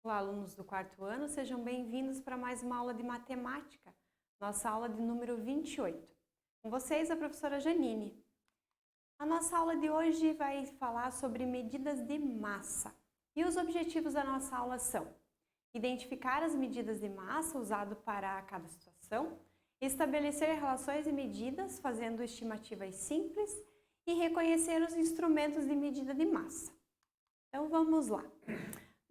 Olá, alunos do quarto ano, sejam bem-vindos para mais uma aula de matemática, nossa aula de número 28. Com vocês, a professora Janine. A nossa aula de hoje vai falar sobre medidas de massa. E os objetivos da nossa aula são identificar as medidas de massa usado para cada situação, estabelecer relações e medidas fazendo estimativas simples e reconhecer os instrumentos de medida de massa. Então, vamos lá.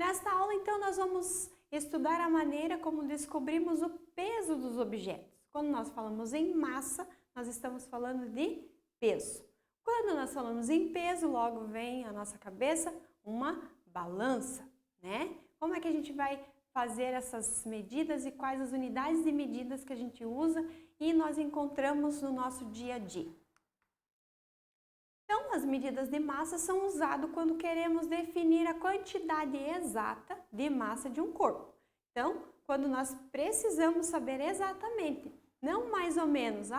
Nesta aula, então, nós vamos estudar a maneira como descobrimos o peso dos objetos. Quando nós falamos em massa, nós estamos falando de peso. Quando nós falamos em peso, logo vem à nossa cabeça uma balança, né? Como é que a gente vai fazer essas medidas e quais as unidades de medidas que a gente usa e nós encontramos no nosso dia a dia? Então, as medidas de massa são usadas quando queremos definir a quantidade exata de massa de um corpo. Então, quando nós precisamos saber exatamente, não mais ou menos,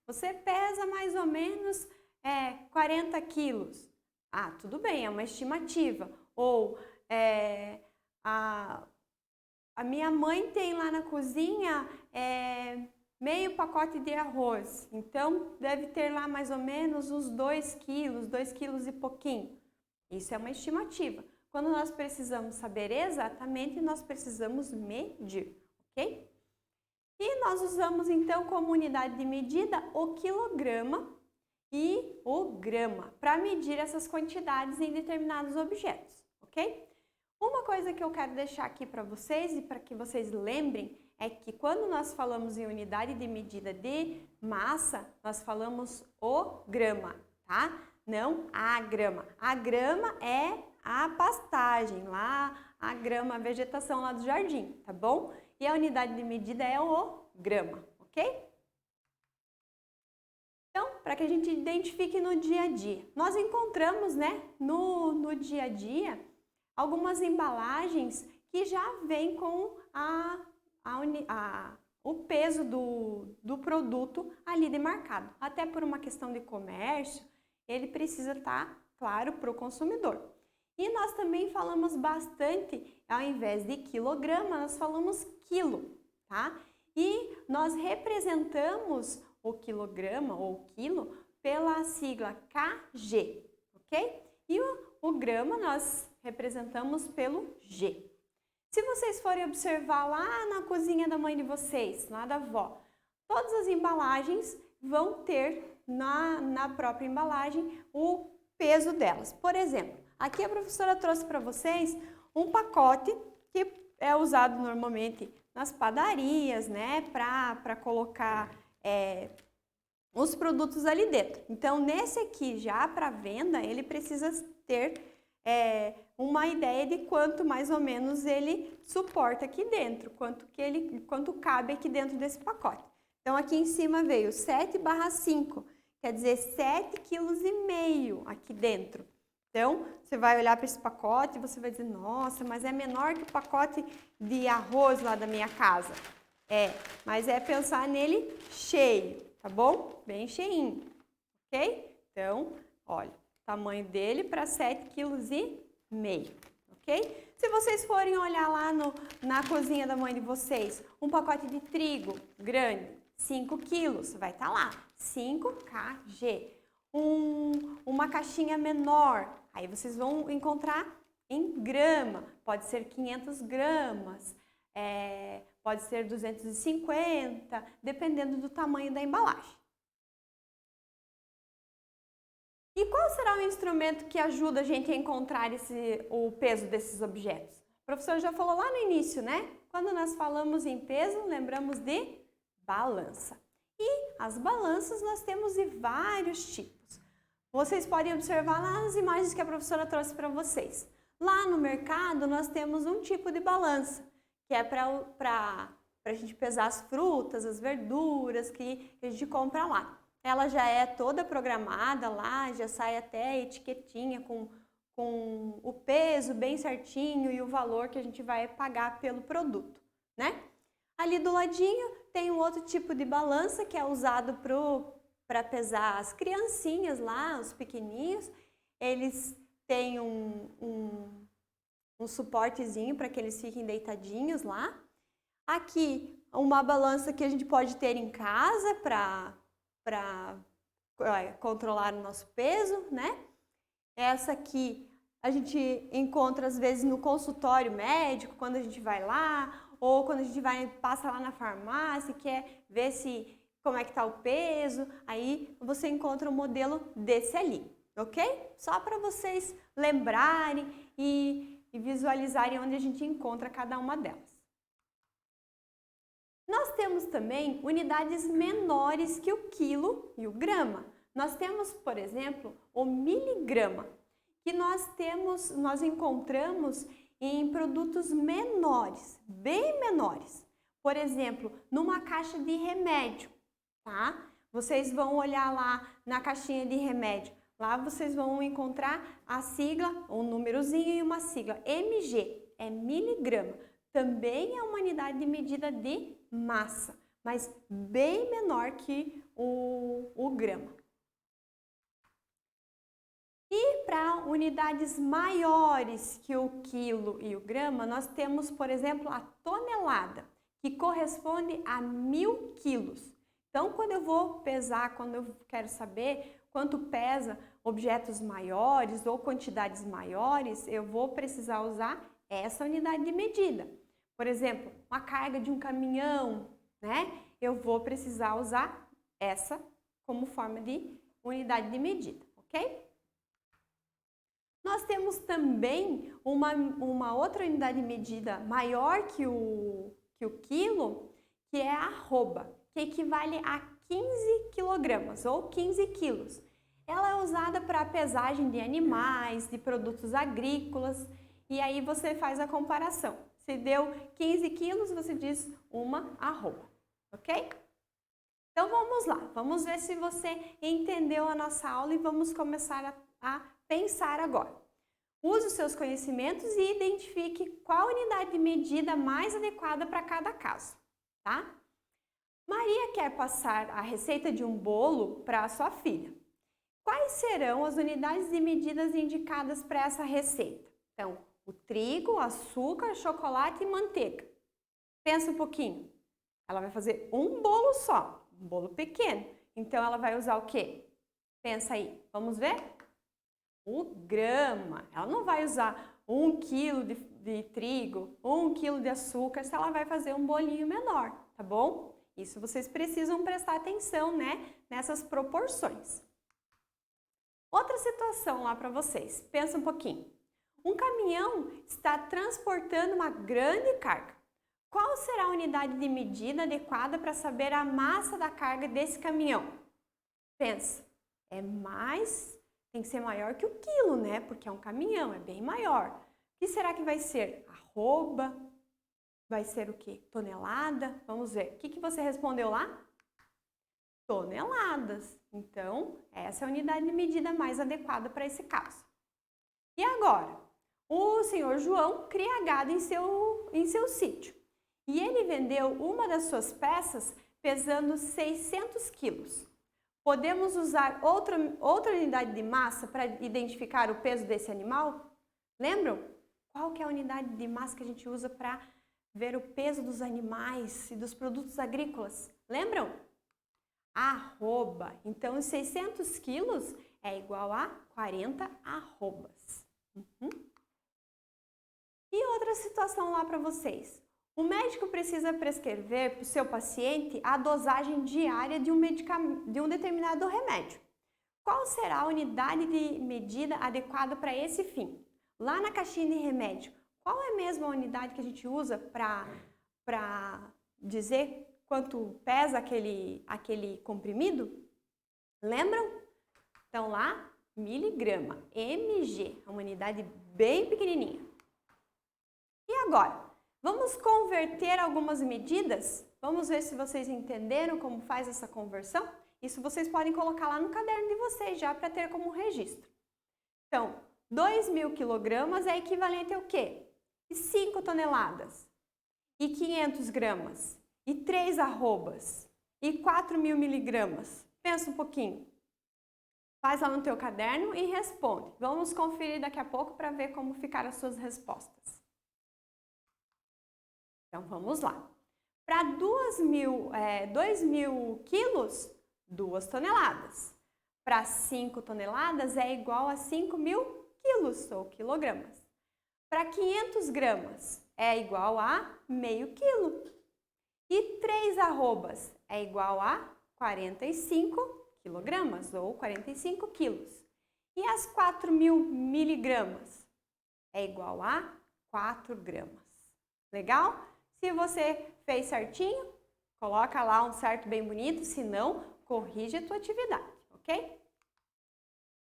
você pesa mais ou menos 40 quilos. Tudo bem, é uma estimativa. Ou, a minha mãe tem lá na cozinha meio pacote de arroz, então deve ter lá mais ou menos uns 2 quilos e pouquinho. Isso é uma estimativa. Quando nós precisamos saber exatamente, nós precisamos medir, ok? E nós usamos então como unidade de medida o quilograma e o grama para medir essas quantidades em determinados objetos, ok? Uma coisa que eu quero deixar aqui para vocês e para que vocês lembrem é que quando nós falamos em unidade de medida de massa, nós falamos o grama, tá? Não a grama. A grama é a pastagem lá, a grama, a vegetação lá do jardim, tá bom? E a unidade de medida é o grama, ok? Então, para que a gente identifique no dia a dia. Nós encontramos, né, no dia a dia, algumas embalagens que já vêm com o peso do produto ali demarcado. Até por uma questão de comércio, ele precisa estar claro para o consumidor. E nós também falamos bastante, ao invés de quilograma, nós falamos quilo, tá? E nós representamos o quilograma ou quilo pela sigla KG, ok? E o grama nós representamos pelo G. Se vocês forem observar lá na cozinha da mãe de vocês, lá da avó, todas as embalagens vão ter na própria embalagem o peso delas. Por exemplo, aqui a professora trouxe para vocês um pacote que é usado normalmente nas padarias, né, para colocar os produtos ali dentro. Então, nesse aqui, já para venda, ele precisa ter uma ideia de quanto mais ou menos ele suporta aqui dentro, quanto cabe aqui dentro desse pacote. Então, aqui em cima veio 7/5, quer dizer 7,5 kg aqui dentro. Então, você vai olhar para esse pacote e você vai dizer, nossa, mas é menor que o pacote de arroz lá da minha casa. Mas é pensar nele cheio, tá bom? Bem cheinho, ok? Então, olha, tamanho dele para 7,5 kg, ok? Se vocês forem olhar lá na cozinha da mãe de vocês, um pacote de trigo grande, 5 quilos, vai estar lá, 5 kg. Uma caixinha menor, aí vocês vão encontrar em grama, pode ser 500 gramas, pode ser 250, dependendo do tamanho da embalagem. E qual será o instrumento que ajuda a gente a encontrar o peso desses objetos? O professor já falou lá no início, né? Quando nós falamos em peso, lembramos de balança. E as balanças nós temos de vários tipos. Vocês podem observar lá nas imagens que a professora trouxe para vocês. Lá no mercado nós temos um tipo de balança, que é para a gente pesar as frutas, as verduras que a gente compra lá. Ela já é toda programada lá, já sai até a etiquetinha com o peso bem certinho e o valor que a gente vai pagar pelo produto, né? Ali do ladinho tem um outro tipo de balança que é usado para pesar as criancinhas lá, os pequeninhos. Eles têm um suportezinho para que eles fiquem deitadinhos lá. Aqui, uma balança que a gente pode ter em casa para controlar o nosso peso, né? Essa aqui a gente encontra às vezes no consultório médico, quando a gente vai lá, ou quando a gente passa lá na farmácia e quer ver como é que está o peso, aí você encontra um modelo desse ali, ok? Só para vocês lembrarem e visualizarem onde a gente encontra cada uma delas. Nós temos também unidades menores que o quilo e o grama. Nós temos, por exemplo, o miligrama, que nós encontramos em produtos menores, bem menores. Por exemplo, numa caixa de remédio, tá? Vocês vão olhar lá na caixinha de remédio. Lá vocês vão encontrar a sigla, um númerozinho e uma sigla. mg, é miligrama. Também é uma unidade de medida de massa, mas bem menor que o grama. E para unidades maiores que o quilo e o grama, nós temos, por exemplo, a tonelada, que corresponde a 1000 quilos. Então, quando eu vou pesar, quando eu quero saber quanto pesa objetos maiores ou quantidades maiores, eu vou precisar usar essa unidade de medida. Por exemplo, uma carga de um caminhão, né? Eu vou precisar usar essa como forma de unidade de medida, ok? Nós temos também uma outra unidade de medida maior que o quilo, que é a arroba, que equivale a 15 quilogramas ou 15 quilos. Ela é usada para a pesagem de animais, de produtos agrícolas, e aí você faz a comparação. Se deu 15 quilos, você diz uma arroba, ok? Então vamos lá, vamos ver se você entendeu a nossa aula e vamos começar a pensar agora. Use os seus conhecimentos e identifique qual unidade de medida mais adequada para cada caso, tá? Maria quer passar a receita de um bolo para a sua filha. Quais serão as unidades de medidas indicadas para essa receita? Então, o trigo, açúcar, chocolate e manteiga. Pensa um pouquinho. Ela vai fazer um bolo só, um bolo pequeno. Então, ela vai usar o quê? Pensa aí. Vamos ver? O grama. Ela não vai usar 1 quilo de trigo, 1 quilo de açúcar, se ela vai fazer um bolinho menor, tá bom? Isso vocês precisam prestar atenção, né? Nessas proporções. Outra situação lá para vocês. Pensa um pouquinho. Um caminhão está transportando uma grande carga. Qual será a unidade de medida adequada para saber a massa da carga desse caminhão? Pensa. Tem que ser maior que o quilo, né? Porque é um caminhão, é bem maior. O que será que vai ser? Arroba? Vai ser o quê? Tonelada? Vamos ver. O que você respondeu lá? Toneladas. Então, essa é a unidade de medida mais adequada para esse caso. E agora? O senhor João cria gado em seu sítio. E ele vendeu uma das suas peças pesando 600 quilos. Podemos usar outra unidade de massa para identificar o peso desse animal? Lembram? Qual que é a unidade de massa que a gente usa para ver o peso dos animais e dos produtos agrícolas? Lembram? Arroba. Então, os 600 quilos é igual a 40 arrobas. E outra situação lá para vocês. O médico precisa prescrever para o seu paciente a dosagem diária de um determinado remédio. Qual será a unidade de medida adequada para esse fim? Lá na caixinha de remédio, qual é mesmo a unidade que a gente usa para dizer quanto pesa aquele comprimido? Lembram? Então lá, miligrama, mg, uma unidade bem pequenininha. E agora? Vamos converter algumas medidas? Vamos ver se vocês entenderam como faz essa conversão? Isso vocês podem colocar lá no caderno de vocês já para ter como registro. Então, 2.000 quilogramas é equivalente ao quê? 5 toneladas, e 500 gramas, e 3 arrobas, e 4.000 miligramas. Pensa um pouquinho. Faz lá no teu caderno e responde. Vamos conferir daqui a pouco para ver como ficaram as suas respostas. Então, vamos lá. Para 2.000 quilos, 2 toneladas. Para 5 toneladas é igual a 5.000 quilos ou quilogramas. Para 500 gramas é igual a meio quilo. E 3 arrobas é igual a 45 quilogramas ou 45 quilos. E as 4.000 miligramas é igual a 4 gramas. Legal? Se você fez certinho, coloca lá um certo bem bonito, se não, corrige a tua atividade, ok?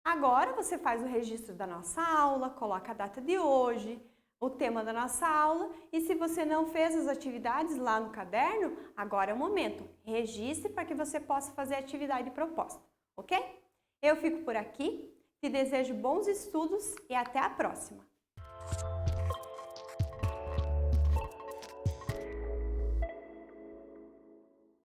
Agora você faz o registro da nossa aula, coloca a data de hoje, o tema da nossa aula e se você não fez as atividades lá no caderno, agora é o momento. Registre para que você possa fazer a atividade proposta, ok? Eu fico por aqui, te desejo bons estudos e até a próxima!